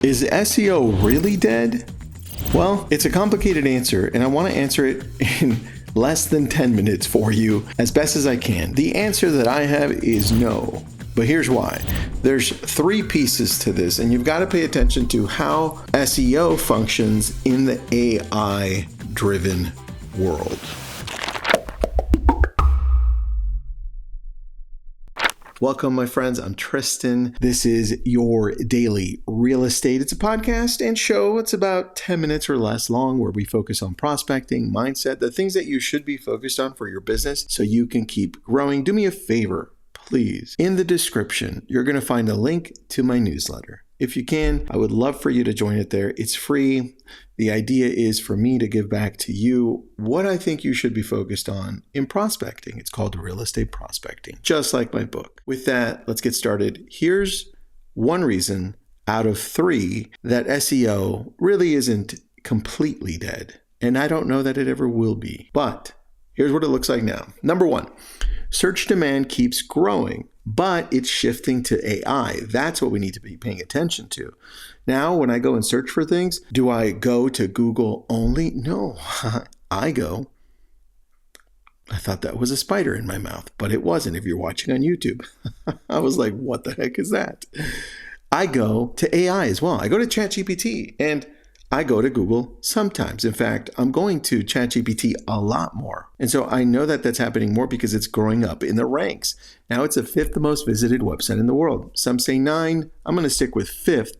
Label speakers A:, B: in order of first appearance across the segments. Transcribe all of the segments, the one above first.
A: Is SEO really dead? Well, it's a complicated answer, and I want to answer it in less than 10 minutes for you as best as I can. The answer that I have is no, but here's why. There's 3 pieces to this, and you've got to pay attention to how SEO functions in the AI-driven world. Welcome, my friends. I'm Tristan. This is your daily real estate. It's a podcast and show. It's about 10 minutes or less long where we focus on prospecting, mindset, the things that you should be focused on for your business so you can keep growing. Do me a favor, please. In the description, you're going to find a link to my newsletter. If you can, I would love for you to join it there. It's free. The idea is for me to give back to you what I think you should be focused on in prospecting. It's called real estate prospecting, just like my book. With that, let's get started. Here's one reason out of 3 that SEO really isn't completely dead. And I don't know that it ever will be. But here's what it looks like now. Number 1, search demand keeps growing, but it's shifting to AI. That's what we need to be paying attention to. Now, when I go and search for things, do I go to Google only? No, I thought that was a spider in my mouth, but it wasn't if you're watching on YouTube. I was like, what the heck is that? I go to AI as well. I go to ChatGPT and I go to Google sometimes. In fact, I'm going to ChatGPT a lot more. And so I know that that's happening more because it's growing up in the ranks. Now it's the 5th most visited website in the world. Some say 9. I'm going to stick with 5th,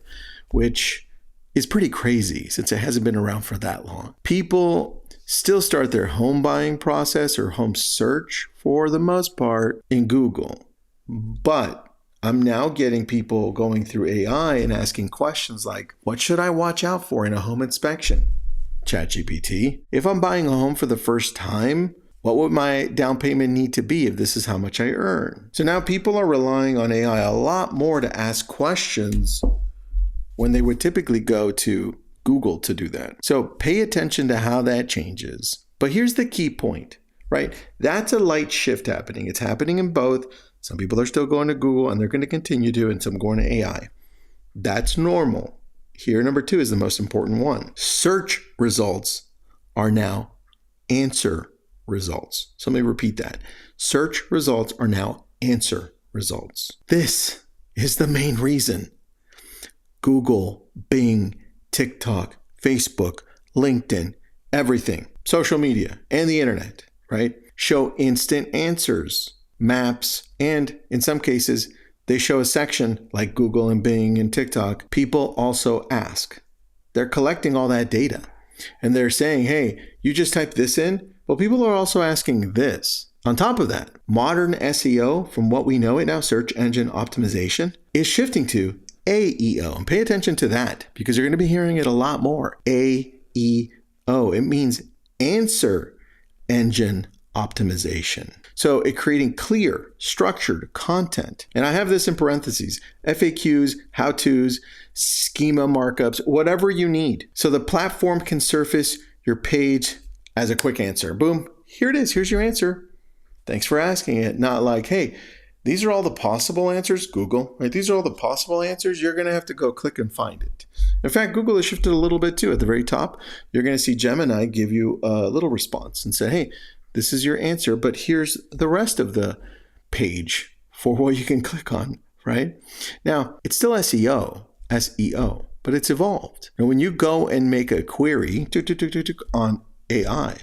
A: which is pretty crazy since it hasn't been around for that long. People still start their home buying process or home search for the most part in Google. But I'm now getting people going through AI and asking questions like, what should I watch out for in a home inspection? ChatGPT. If I'm buying a home for the first time, what would my down payment need to be if this is how much I earn? So now people are relying on AI a lot more to ask questions when they would typically go to Google to do that. So pay attention to how that changes. But here's the key point, right? That's a light shift happening. It's happening in both. Some people are still going to Google and they're going to continue to, and some going to AI. That's normal. Here, number 2 is the most important one. Search results are now answer results. So let me repeat that. Search results are now answer results. This is the main reason Google, Bing, TikTok, Facebook, LinkedIn, everything, social media, and the internet, right, show instant answers. Maps, and in some cases, they show a section like Google and Bing and TikTok. People also ask. They're collecting all that data and they're saying, hey, you just type this in. Well, people are also asking this. On top of that, modern SEO, from what we know it now, search engine optimization, is shifting to AEO. And pay attention to that because you're going to be hearing it a lot more. AEO. It means answer engine optimization. So it creating clear, structured content. And I have this in parentheses, FAQs, how-tos, schema markups, whatever you need. So the platform can surface your page as a quick answer. Boom, here it is. Here's your answer. Thanks for asking it. Not like, hey, these are all the possible answers, Google, right? These are all the possible answers. You're going to have to go click and find it. In fact, Google has shifted a little bit too. At the very top, you're going to see Gemini give you a little response and say, hey, this is your answer, but here's the rest of the page for what you can click on, right? Now, it's still SEO, but it's evolved. And when you go and make a query on AI,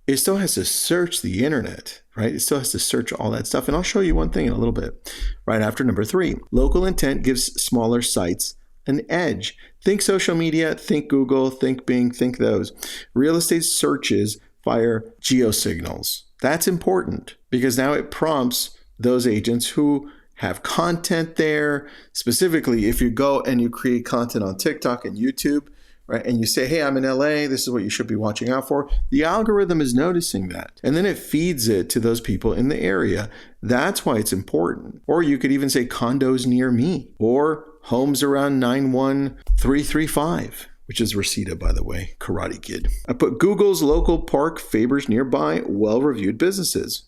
A: it still has to search the internet, right? It still has to search all that stuff. And I'll show you one thing in a little bit. Right after number 3, local intent gives smaller sites an edge. Think social media, think Google, think Bing, think those. Real estate searches fire geosignals. That's important because now it prompts those agents who have content there. Specifically, if you go and you create content on TikTok and YouTube, right, and you say, hey, I'm in LA, this is what you should be watching out for, the algorithm is noticing that. And then it feeds it to those people in the area. That's why it's important. Or you could even say condos near me or homes around 91335. Which is Reseda, by the way, Karate Kid. I put Google's local park favors nearby well-reviewed businesses.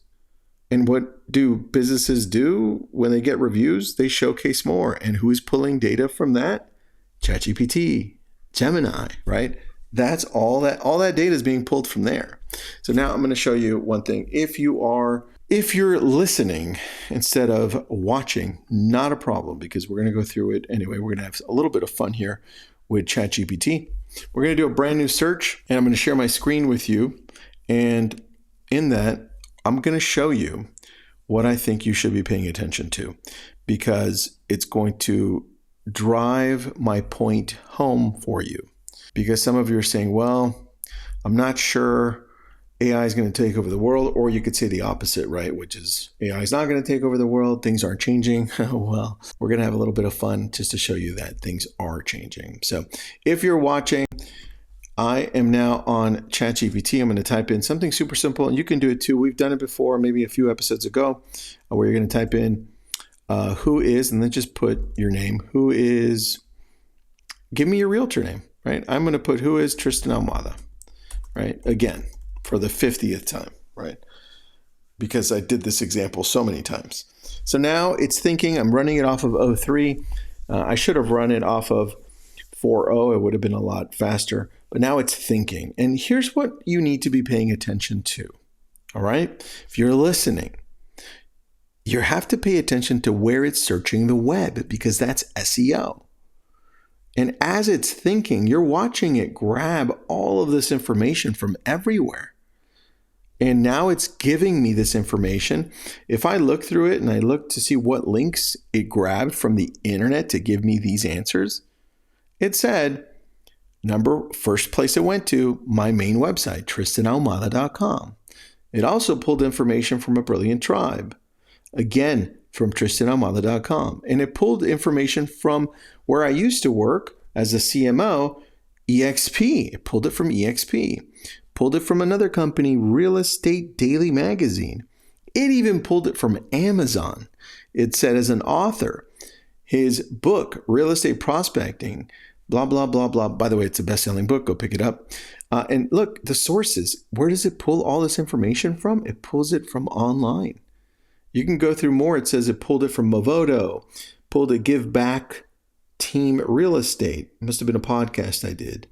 A: And what do businesses do when they get reviews? They showcase more. And who's pulling data from that? ChatGPT, Gemini, right? That's all that data is being pulled from there. So now I'm going to show you one thing. If you're listening instead of watching, not a problem, because we're going to go through it anyway. We're going to have a little bit of fun here with ChatGPT. We're going to do a brand new search, and I'm going to share my screen with you. And in that, I'm going to show you what I think you should be paying attention to, because it's going to drive my point home for you. Because some of you are saying, well, I'm not sure AI is going to take over the world, or you could say the opposite, right? Which is AI is not going to take over the world. Things aren't changing. Well, we're going to have a little bit of fun just to show you that things are changing. So if you're watching, I am now on ChatGPT. I'm going to type in something super simple, and you can do it too. We've done it before, maybe a few episodes ago, where you're going to type in who is, and then just put your name. Who is, give me your realtor name, right? I'm going to put who is Tristan Almada, right? Again, for the 50th time, right? Because I did this example so many times. So now it's thinking. I'm running it off of 03. I should have run it off of 4.0. It would have been a lot faster. But now it's thinking. And here's what you need to be paying attention to. All right? If you're listening, you have to pay attention to where it's searching the web, because that's SEO. And as it's thinking, you're watching it grab all of this information from everywhere. And now it's giving me this information. If I look through it and I look to see what links it grabbed from the internet to give me these answers, it said, first place it went to, my main website, tristanalmada.com. It also pulled information from A Brilliant Tribe, again, from tristanalmada.com. And it pulled information from where I used to work as a CMO, EXP. It pulled it from EXP. Pulled it from another company, Real Estate Daily Magazine. It even pulled it from Amazon. It said as an author, his book, Real Estate Prospecting, blah, blah, blah, blah. By the way, it's a best-selling book. Go pick it up. And look, the sources. Where does it pull all this information from? It pulls it from online. You can go through more. It says it pulled it from Movoto, pulled a Give Back Team Real Estate. It must have been a podcast I did.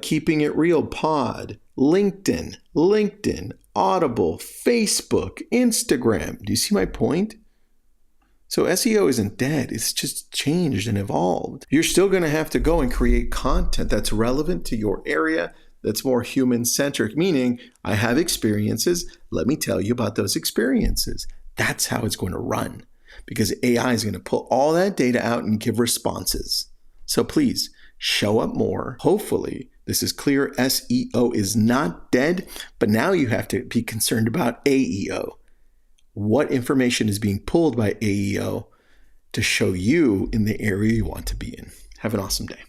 A: Keeping It Real Pod, LinkedIn, Audible, Facebook, Instagram. Do you see my point? So SEO isn't dead. It's just changed and evolved. You're still going to have to go and create content that's relevant to your area, that's more human-centric, meaning I have experiences. Let me tell you about those experiences. That's how it's going to run, because AI is going to pull all that data out and give responses. So please show up more. Hopefully, this is clear. SEO is not dead, but now you have to be concerned about AEO. What information is being pulled by AEO to show you in the area you want to be in? Have an awesome day.